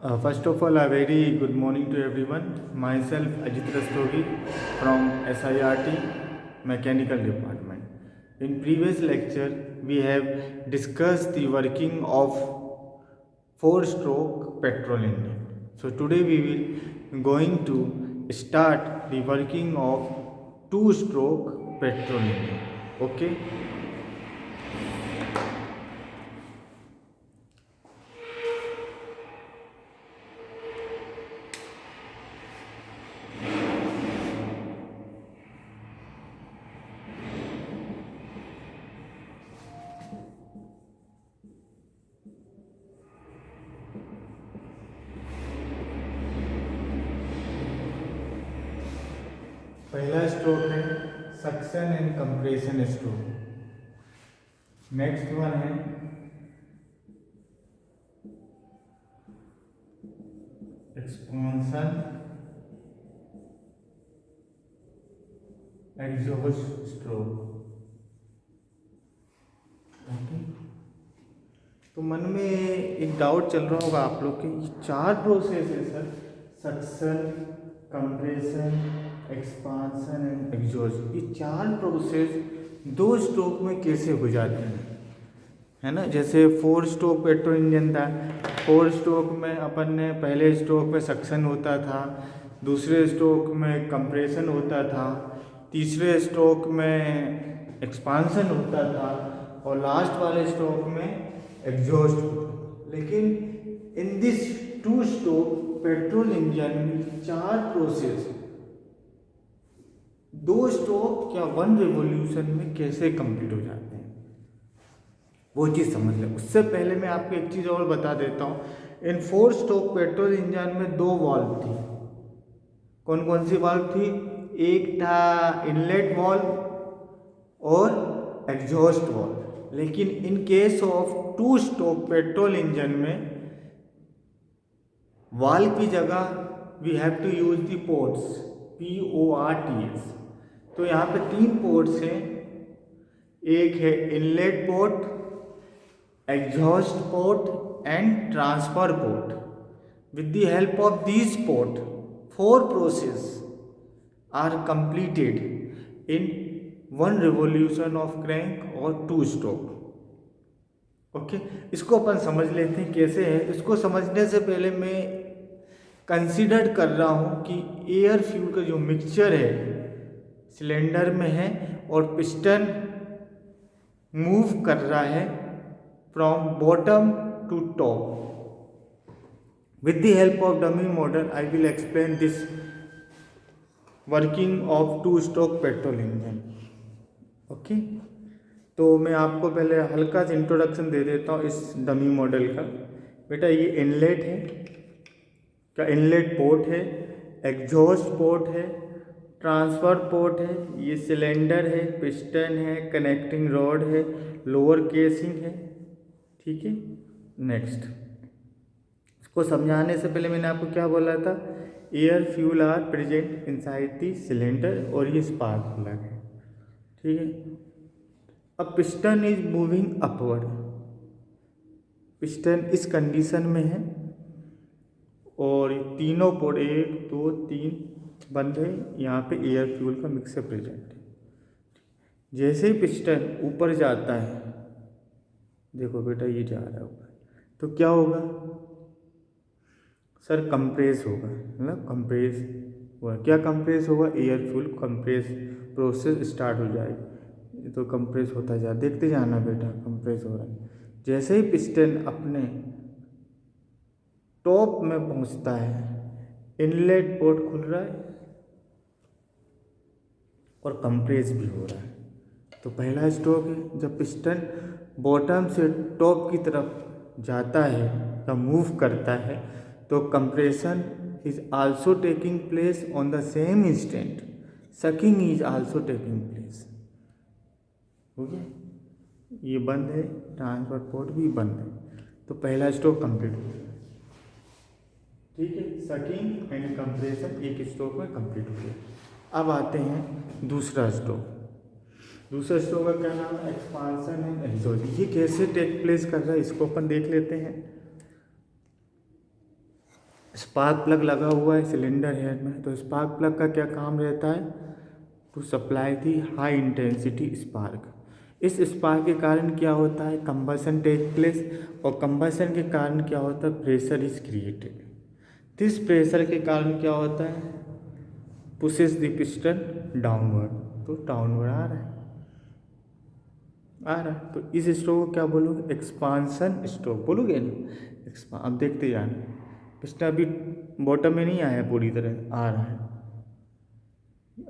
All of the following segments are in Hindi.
First of all, a very good morning to everyone. Myself, Ajit Rastogi from SIRT Mechanical Department. In previous lecture, we have discussed the working of four-stroke petrol engine. So today we will going to start the working of two-stroke petrol engine. Okay. पहला स्ट्रोक है suction and compression stroke. Next one है एक्सपांशन एग्जॉस्ट स्ट्रोक। ओके, तो मन में एक डाउट चल रहा होगा आप लोग के, ये चार प्रोसेस है sir, suction, compression, expansion and exhaust, ये चार प्रोसेस दो स्ट्रोक में कैसे हो जाते हैं, है ना। जैसे फोर स्ट्रोक पेट्रोल इंजन था, फोर स्ट्रोक में अपन ने पहले स्ट्रोक में सक्शन होता था, दूसरे स्ट्रोक में कंप्रेशन होता था, तीसरे स्ट्रोक में एक्सपांशन होता था और लास्ट वाले स्ट्रोक में एग्जॉस्ट होता था। लेकिन in this to stroke petrol engine में चार प्रोसेस दो स्ट्रोक या वन रिवॉल्यूशन में कैसे कंप्लीट हो जाते हैं, वो चीज़ समझ लें। उससे पहले मैं आपको एक चीज़ और बता देता हूँ। इन फोर स्ट्रोक पेट्रोल इंजन में दो वाल्व थी। कौन कौन सी वाल्व थी? एक था इनलेट वाल्व और एग्जॉस्ट वाल्व। लेकिन in case of two stroke petrol engine में वाल्व की जगह we have to use the ports, PORTS। तो यहाँ पे तीन पोर्ट्स हैं, एक है inlet port, exhaust port and transfer port. With the help of this port four process are completed in one revolution of crank और टू स्ट्रोक। ओके, इसको अपन समझ लेते हैं कैसे है। इसको समझने से पहले मैं कंसीडर कर रहा हूँ कि एयर फ्यूल का जो मिक्सचर है सिलेंडर में है और पिस्टन मूव कर रहा है from bottom to top. With the help of dummy model I will explain this working of two stroke petrol engine. Okay, तो मैं आपको पहले हल्का सा इंट्रोडक्शन दे देता हूँ इस डमी मॉडल का। बेटा ये इनलेट है, का इनलेट पोर्ट है, एग्जॉस्ट पोर्ट है, ट्रांसफर पोर्ट है, ये सिलेंडर है, पिस्टन है, कनेक्टिंग रॉड है, लोअर केसिंग है। ठीक है, नेक्स्ट इसको समझाने से पहले मैंने आपको क्या बोला था? Air fuel are present inside the cylinder और ये स्पार्क प्लग है। ठीक है, अब piston is moving upward, piston इस कंडीशन में है और तीनों पोर्ट 1 2 3 बंद है। यहाँ पे एयर फ्यूल का मिक्सर प्रेजेंट है। जैसे ही पिस्टन ऊपर जाता है, देखो बेटा ये जा रहा है ऊपर, तो क्या होगा सर? कंप्रेस होगा, मतलब कंप्रेस हुआ। क्या कंप्रेस होगा? Air fuel compress process start हो जाएगी। तो कंप्रेस होता जा, देखते जाना बेटा, कंप्रेस हो रहा है। जैसे ही पिस्टन अपने टॉप में पहुंचता है, इनलेट पोर्ट खुल रहा है और कंप्रेस भी हो रहा है। तो पहला स्ट्रोक है, जब पिस्टन बॉटम से टॉप की तरफ जाता है या मूव करता है, तो compression is also taking place on the same instant, sucking is also taking place. हो गया, ये बंद है, ट्रांसफर पोर्ट भी बंद है, तो पहला स्ट्रोक कंप्लीट हो गया। ठीक है, सकिंग एंड कंप्रेशन एक स्ट्रोक में कंप्लीट हो गया। अब आते हैं दूसरा स्ट्रोक। दूसरा स्ट्रोक का क्या नाम है? Expansion and exhaust. ये कैसे टेक प्लेस कर रहा है इसको अपन देख लेते हैं। स्पार्क प्लग लगा हुआ है सिलेंडर हेड में, तो स्पार्क प्लग का क्या काम रहता है? To supply the high intensity spark. इस स्पार्क के कारण क्या होता है? कंबसन टेक प्लेस, और कंबसन के कारण क्या होता है? Pressure is created. This pressure के कारण क्या होता है? पुशेस द पिस्टन डाउनवर्ड, तो डाउनवर्ड आ रहा है, तो इस स्ट्रोक को क्या बोलोगे? एक्सपांसन स्ट्रोक बोलोगे ना। अब देखते जाना, पिस्टन अभी बॉटम में नहीं आया, पूरी तरह आ रहा है,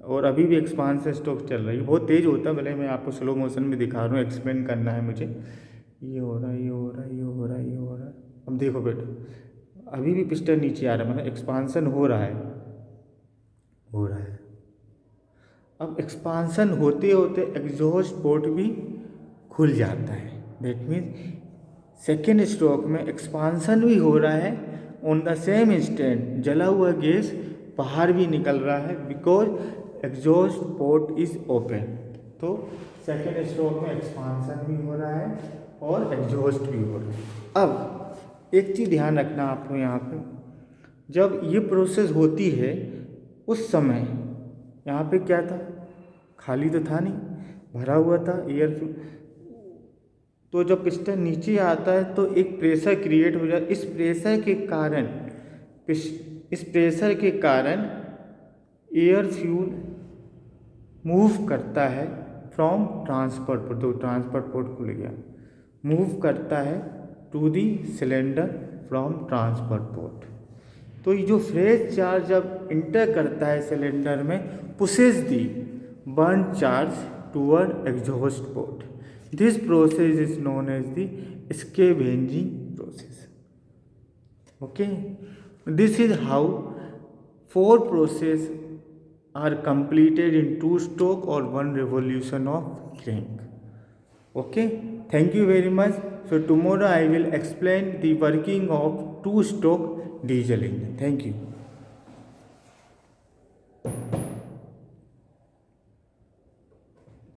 और अभी भी एक्सपांसन स्ट्रोक चल रही है। बहुत तेज़ होता है, भले मैं आपको स्लो मोशन में दिखा रहा हूँ, एक्सप्लेन करना है मुझे। ये हो रहा है, ये हो रहा है, ये हो रहा है, ये हो रहा है। अब देखो बेटा, अभी भी पिस्टन नीचे आ रहा है, मतलब एक्सपांसन हो रहा है, हो रहा है। अब एक्सपांसन होते होते एग्जॉस्ट पोर्ट भी खुल जाता है। दैट मीन्स सेकेंड स्ट्रोक में एक्सपांसन भी हो रहा है, ऑन द सेम इंस्टेंट जला हुआ गैस बाहर भी निकल रहा है, because exhaust port is open. तो सेकेंड स्ट्रोक में एक्सपांसन भी हो रहा है और एग्जॉस्ट भी हो रहा है। अब एक चीज़ ध्यान रखना आपको यहाँ पे, जब ये प्रोसेस होती है उस समय यहाँ पे क्या था? खाली तो था नहीं, भरा हुआ था एयर। तो जब पिस्टन नीचे आता है तो एक प्रेशर क्रिएट हो जाता है। इस प्रेशर के कारण एयर फ्यूल मूव करता है फ्रॉम ट्रांसपोर्ट पोर्ट, तो ट्रांसपोर्ट पोर्ट खुल गया, मूव करता है to the cylinder from transport port. तो ये जो फ्रेश चार्ज जब इंटर करता है सिलेंडर में, pushes the burn charge toward exhaust port. This process is known as the scavenging process. Okay, this is how 4 processes are completed in 2 stroke or 1 revolution of crank. Okay, thank you very much. So tomorrow I will explain the working of 2 stroke diesel engine. Thank you.